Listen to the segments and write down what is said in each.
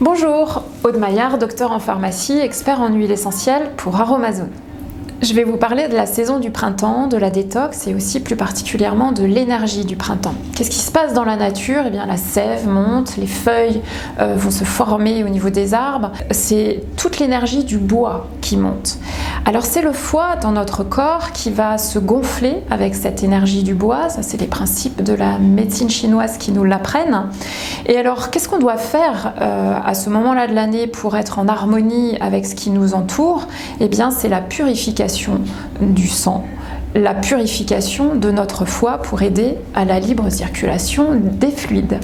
Bonjour, Aude Maillard, docteur en pharmacie, expert en huile essentielle pour Aromazone. Je vais vous parler de la saison du printemps, de la détox et aussi plus particulièrement de l'énergie du printemps. Qu'est-ce qui se passe dans la nature? Eh bien, la sève monte, les feuilles vont se former au niveau des arbres. C'est toute l'énergie du bois qui monte. Alors c'est le foie dans notre corps qui va se gonfler avec cette énergie du bois. Ça, c'est les principes de la médecine chinoise qui nous l'apprennent. Et alors, qu'est-ce qu'on doit faire à ce moment-là de l'année pour être en harmonie avec ce qui nous entoure? Eh bien, c'est la purification du sang, la purification de notre foie pour aider à la libre circulation des fluides.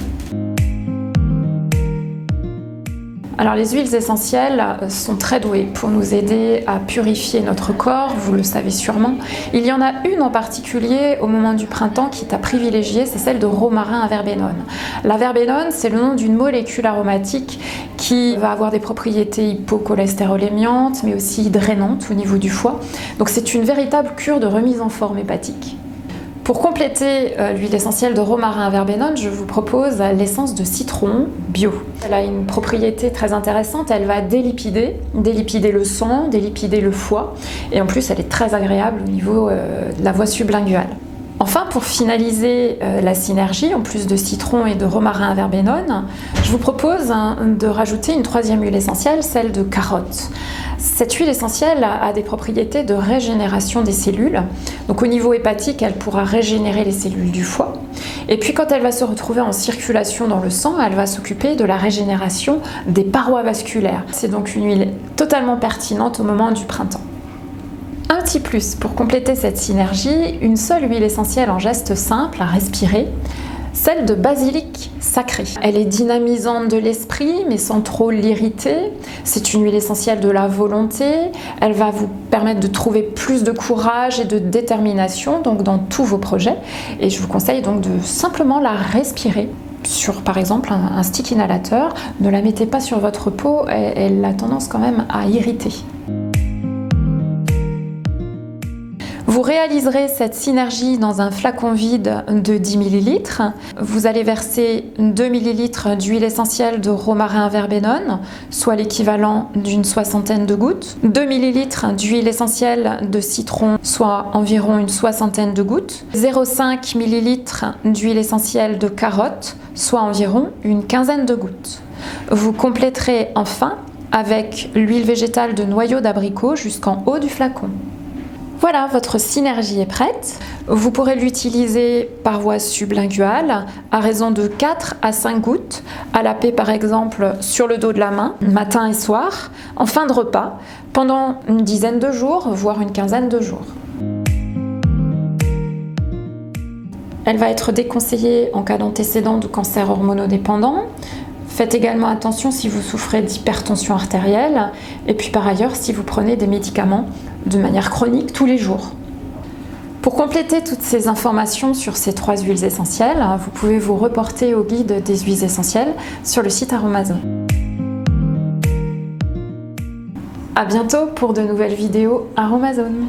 Alors les huiles essentielles sont très douées pour nous aider à purifier notre corps, vous le savez sûrement. Il y en a une en particulier au moment du printemps qui est à privilégier, c'est celle de romarin à verbenone. La verbenone, c'est le nom d'une molécule aromatique qui va avoir des propriétés hypocholestérolémiantes, mais aussi drainantes au niveau du foie. Donc c'est une véritable cure de remise en forme hépatique. Pour compléter l'huile essentielle de romarin à verbenone, je vous propose l'essence de citron bio. Elle a une propriété très intéressante, elle va délipider le sang, délipider le foie, et en plus elle est très agréable au niveau de la voie sublinguale. Enfin, pour finaliser la synergie, en plus de citron et de romarin à verbenone, je vous propose de rajouter une troisième huile essentielle, celle de carotte. Cette huile essentielle a des propriétés de régénération des cellules. Donc au niveau hépatique, elle pourra régénérer les cellules du foie. Et puis quand elle va se retrouver en circulation dans le sang, elle va s'occuper de la régénération des parois vasculaires. C'est donc une huile totalement pertinente au moment du printemps. Un petit plus pour compléter cette synergie, une seule huile essentielle en geste simple à respirer, celle de basilic sacré. Elle est dynamisante de l'esprit mais sans trop l'irriter. C'est une huile essentielle de la volonté. Elle va vous permettre de trouver plus de courage et de détermination donc dans tous vos projets. Et je vous conseille donc de simplement la respirer sur par exemple un stick inhalateur. Ne la mettez pas sur votre peau, elle a tendance quand même à irriter. Vous réaliserez cette synergie dans un flacon vide de 10 ml. Vous allez verser 2 ml d'huile essentielle de romarin à verbenone, soit l'équivalent d'une soixantaine de gouttes. 2 ml d'huile essentielle de citron, soit environ une soixantaine de gouttes. 0,5 ml d'huile essentielle de carotte, soit environ une quinzaine de gouttes. Vous compléterez enfin avec l'huile végétale de noyau d'abricot jusqu'en haut du flacon. Voilà, votre synergie est prête. Vous pourrez l'utiliser par voie sublinguale à raison de 4 à 5 gouttes, à laper par exemple sur le dos de la main, matin et soir, en fin de repas, pendant une dizaine de jours, voire une quinzaine de jours. Elle va être déconseillée en cas d'antécédent de cancer hormonodépendant. Faites également attention si vous souffrez d'hypertension artérielle et puis par ailleurs si vous prenez des médicaments de manière chronique tous les jours. Pour compléter toutes ces informations sur ces 3 huiles essentielles, vous pouvez vous reporter au guide des huiles essentielles sur le site Aromazone. À bientôt pour de nouvelles vidéos Aromazone.